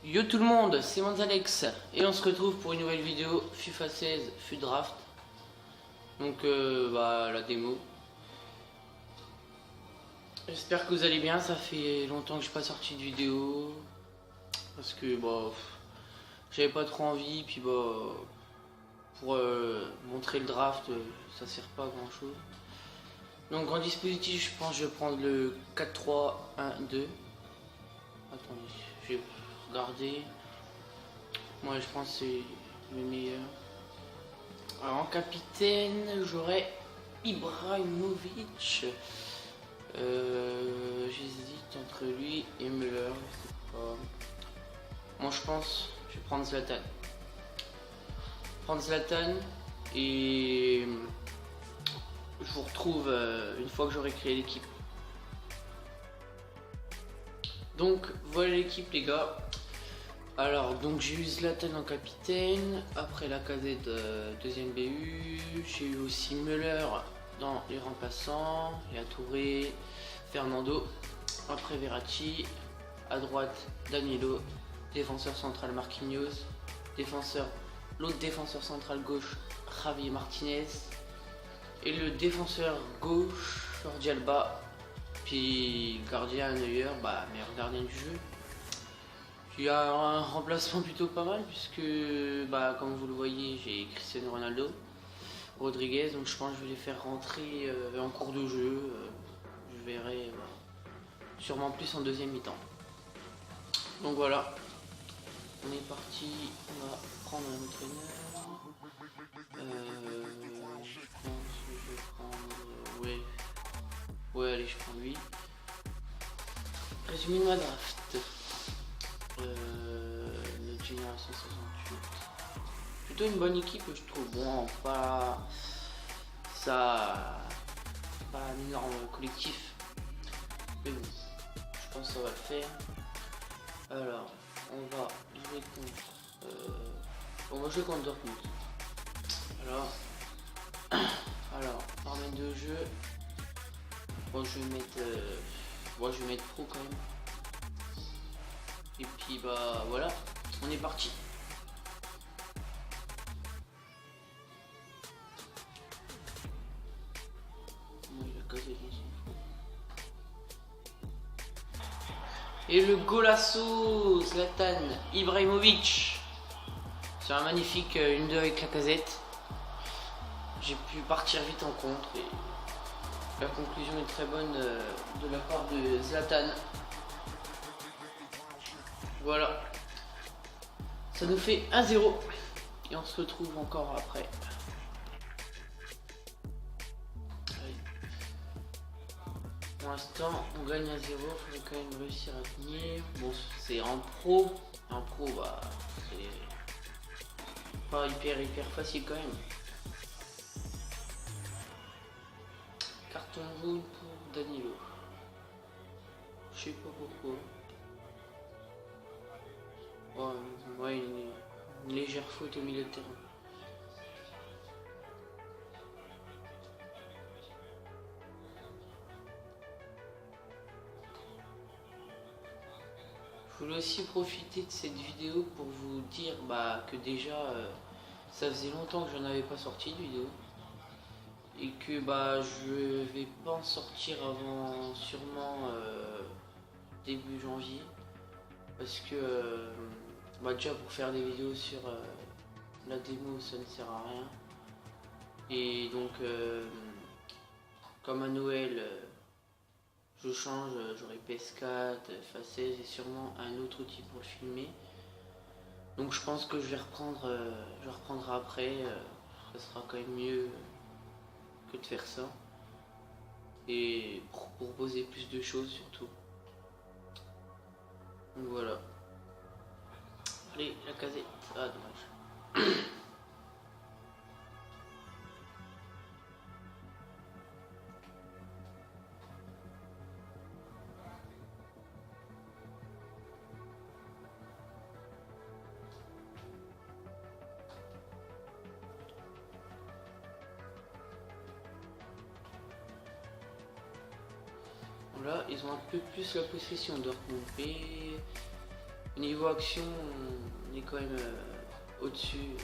Yo tout le monde, c'est Manzalex et on se retrouve pour une nouvelle vidéo FIFA 16 FUT Draft. Donc la démo. J'espère que vous allez bien, ça fait longtemps que j'ai pas sorti de vidéo. Parce que j'avais pas trop envie, puis pour montrer le draft, ça sert pas à grand chose. Donc en dispositif, je pense que je vais prendre le 4-3-1-2. Attendez, je vais regarder. Moi je pense que c'est le meilleur. Alors en capitaine, j'aurais Ibrahimovic. J'hésite entre lui et Müller. Je sais pas. Moi je pense que je vais prendre Zlatan. Et je vous retrouve une fois que j'aurai créé l'équipe. Donc voilà l'équipe les gars. Alors donc j'ai eu Zlatan en capitaine, après Lacazette deuxième BU, j'ai eu aussi Müller dans les remplaçants, il y a Touré, Fernando, après Verratti, à droite Danilo, défenseur central Marquinhos, l'autre défenseur central gauche Javi Martinez, et le défenseur gauche Jordi Alba, puis gardien Neuer, meilleur gardien du jeu. Il y a un remplacement plutôt pas mal puisque comme vous le voyez j'ai Cristiano Ronaldo, Rodriguez, donc je pense que je vais les faire rentrer en cours de jeu. Je verrai sûrement plus en deuxième mi-temps. Donc voilà, on est parti, on va prendre un entraîneur. Je pense que je vais prendre... Ouais allez je prends lui. Résumé de ma draft. Notre génération 68. Plutôt une bonne équipe je trouve. Bon, pas un énorme collectif. Mais bon, je pense que ça va le faire. Alors, on va jouer contre Dortmund. Alors, paramètres de jeu. Bon, je vais mettre pro quand même. Et puis voilà, on est parti. Et le golasso Zlatan Ibrahimovic sur un magnifique 1-2 avec Lacazette. J'ai pu partir vite en contre et la conclusion est très bonne de la part de Zlatan. Voilà, ça nous fait 1-0 et on se retrouve encore après. Pour l'instant on gagne 1-0, il faut quand même réussir à tenir. Bon, c'est en pro, c'est pas hyper facile quand même. Carton jaune pour Danilo, je sais pas pourquoi. Ouais, une légère faute au milieu de terrain. Je voulais aussi profiter de cette vidéo pour vous dire que déjà ça faisait longtemps que j'en avais pas sorti de vidéo et que je vais pas en sortir avant sûrement début janvier parce que déjà pour faire des vidéos sur la démo ça ne sert à rien et donc comme à Noël je change, j'aurai PS4, FA16 et sûrement un autre outil pour le filmer. Donc je pense que je reprendrai après, ça sera quand même mieux que de faire ça. Et pour proposer plus de choses surtout. Donc voilà. Allez, Lacazette. Ah dommage. Là, ils ont un peu plus la possession Dortmund. Niveau action, on est quand même au-dessus.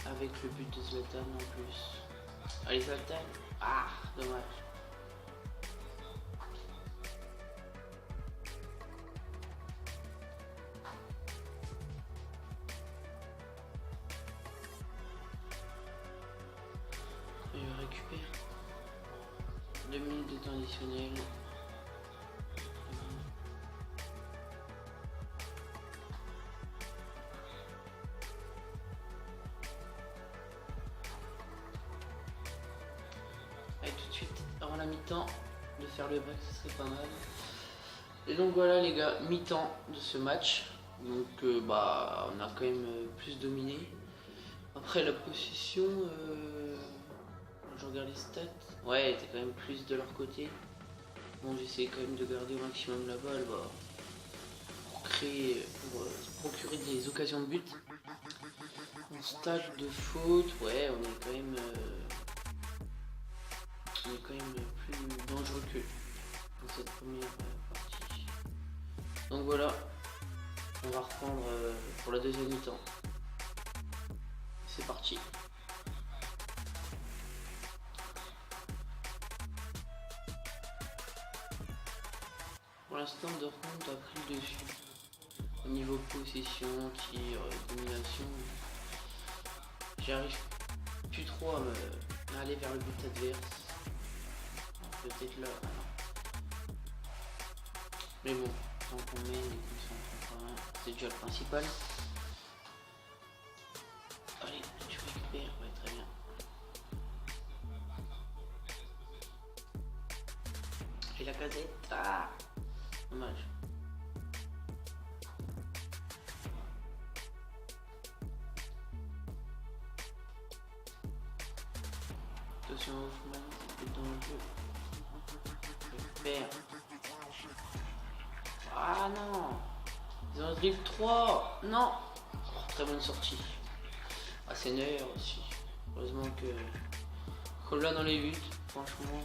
Avec le but de Zlatan en plus. Allez Zlatan. Ah, dommage. Je récupère 2 minutes de temps additionnel. Allez, tout de suite avant la mi-temps de faire le break, ce serait pas mal. Et donc voilà les gars, mi-temps de ce match. Donc bah on a quand même plus dominé. Après la possession, je regarde les stats. Ouais, elle était quand même plus de leur côté. Bon, j'essaie quand même de garder au maximum la balle pour créer, pour se procurer des occasions de but. En stade de faute, ouais, on est quand même plus dangereux que dans cette première partie. Donc voilà, on va reprendre pour la deuxième mi-temps. C'est parti. Pour l'instant, Dortmund a pris le dessus. Au niveau possession, tir, domination, j'arrive plus trop à aller vers le but adverse. Peut-être là. Mais bon, tant qu'on met les coups, c'est déjà le principal. Allez, tu récupères, ouais, très bien. Et la casette, ah, dommage. Attention au Hoffman, c'est dans le jeu. Récupère. Ah non, ils ont un dribble 3. Non, oh, très bonne sortie. Ah, c'est Neuer aussi. Heureusement qu'on l'a dans les buts, franchement.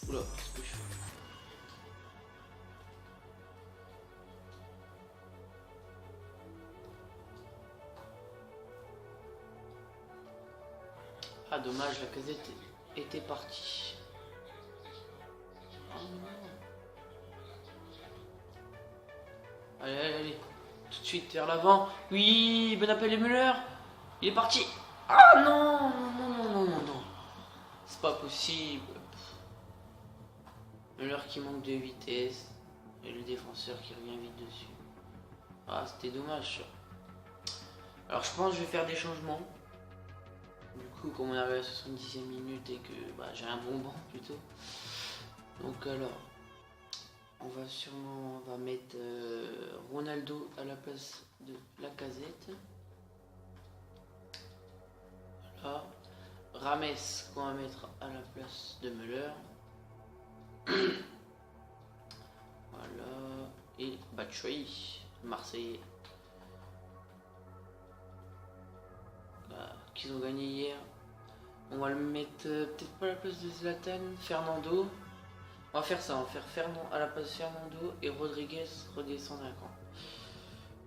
Oula, qu'est-ce que je fais? Ah dommage, la casette était partie. Oh non. Allez, allez, allez. Tout de suite vers l'avant. Oui, bon appel et Müller. Il est parti. Ah non, non, non, non, non, non. C'est pas possible. Müller qui manque de vitesse. Et le défenseur qui revient vite dessus. Ah, c'était dommage ça. Alors je pense que je vais faire des changements. Du coup, comme on arrive à la 70e minute et que bah, j'ai un bon banc plutôt. Donc alors, on va mettre Ronaldo à la place de Lacazette. Voilà. Rames qu'on va mettre à la place de Müller. Voilà. Et Batshuayi, Marseillais. Qu'ils ont gagné hier. On va le mettre peut-être pas à la place de Zlatan, Fernando. On va faire ça, on va faire Fernando à la place de Fernando et Rodriguez redescendre un camp.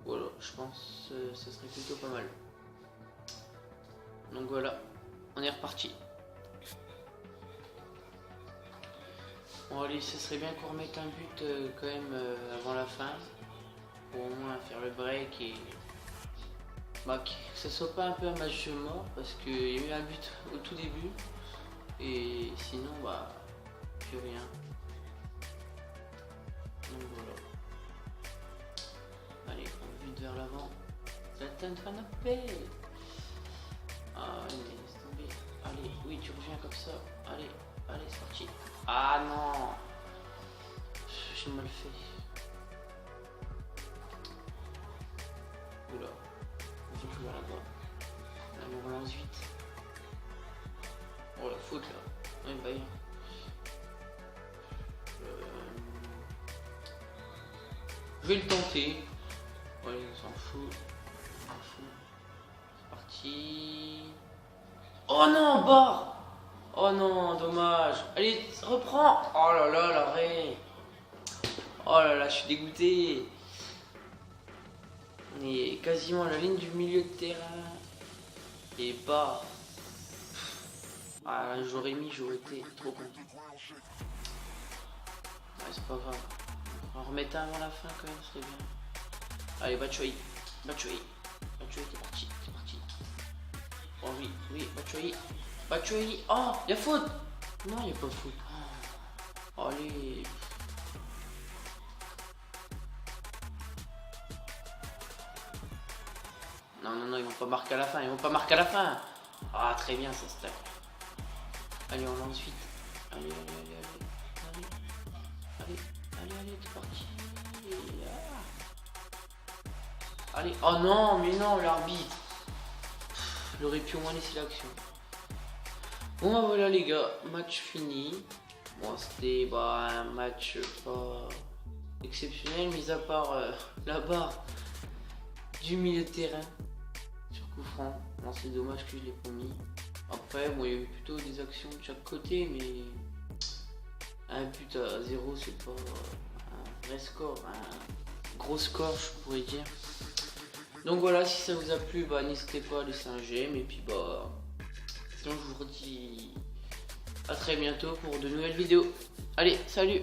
Voilà, je pense que ce serait plutôt pas mal. Donc voilà, on est reparti. Bon allez, ce serait bien qu'on remette un but quand même avant la fin. Pour au moins faire le break et bah, que ce soit pas un peu un match mort parce qu'il y a eu un but au tout début et sinon bah plus rien. Donc voilà. Allez, on vite vers l'avant. Zlatan Van Appel. Ah mais laisse tomber. Allez, oui tu reviens comme ça. Allez, allez c'est parti. Ah non, j'ai mal fait. Oula. Je vais là-bas. Là, on relance vite. Oh la faute là. Ouais, bah, je vais le tenter. Ouais, on s'en fout. On s'en fout. C'est parti. parti. Oh non, barre. Oh non, dommage. Allez, reprends. Oh là là, l'arrêt. Oh là là, je suis dégoûté. On est quasiment à la ligne du milieu de terrain. Et barre. Ah là, j'aurais été trop content. Ouais, c'est pas grave. On va remettre un avant la fin quand même, c'est bien. Allez, Batshuayi. Batshuayi, t'es parti, t'es parti. Oh oui, oui, Batshuayi. Oh, il y a faute. Non, il n'y a pas faute. Oh, allez. Non, non, non, ils vont pas marquer à la fin, Ah, très bien, ça se tape. Allez, on lance vite. Allez, t'es parti. Allez, oh non, mais non, l'arbitre. Il aurait pu au moins laisser l'action. Bon, bah voilà les gars, match fini. Bon, c'était un match pas exceptionnel, mis à part la barre du milieu de terrain sur coup franc. Non, c'est dommage que je l'ai pas mis. Après, bon, il y a eu plutôt des actions de chaque côté, mais un but à 0, c'est pas un vrai score, un gros score, je pourrais dire. Donc voilà, si ça vous a plu, n'hésitez pas à laisser un j'aime, et puis sinon je vous redis à très bientôt pour de nouvelles vidéos. Allez, salut!